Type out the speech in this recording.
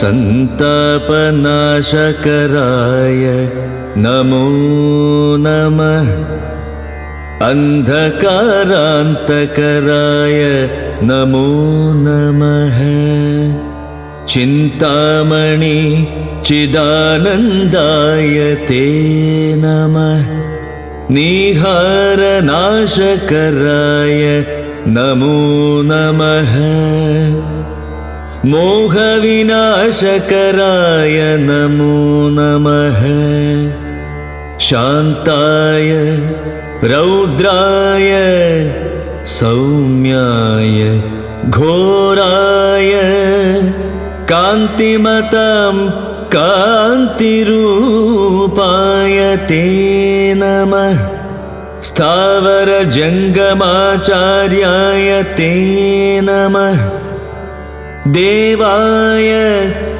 संतापनाशकराय नमो नमः। अंधकारांतकराय नमो नमः। चिंतामणि चिदानंदाय ते नमः। निहारनाशकराय नमो नमः। मोहविनाशकराय नमो नमः। शान्ताय रौद्राय सौम्याय घोराय कान्तिमतं कान्तिरूपाय ते नमः। स्थावरजङ्गमाचार्याय ते नमः। देवाय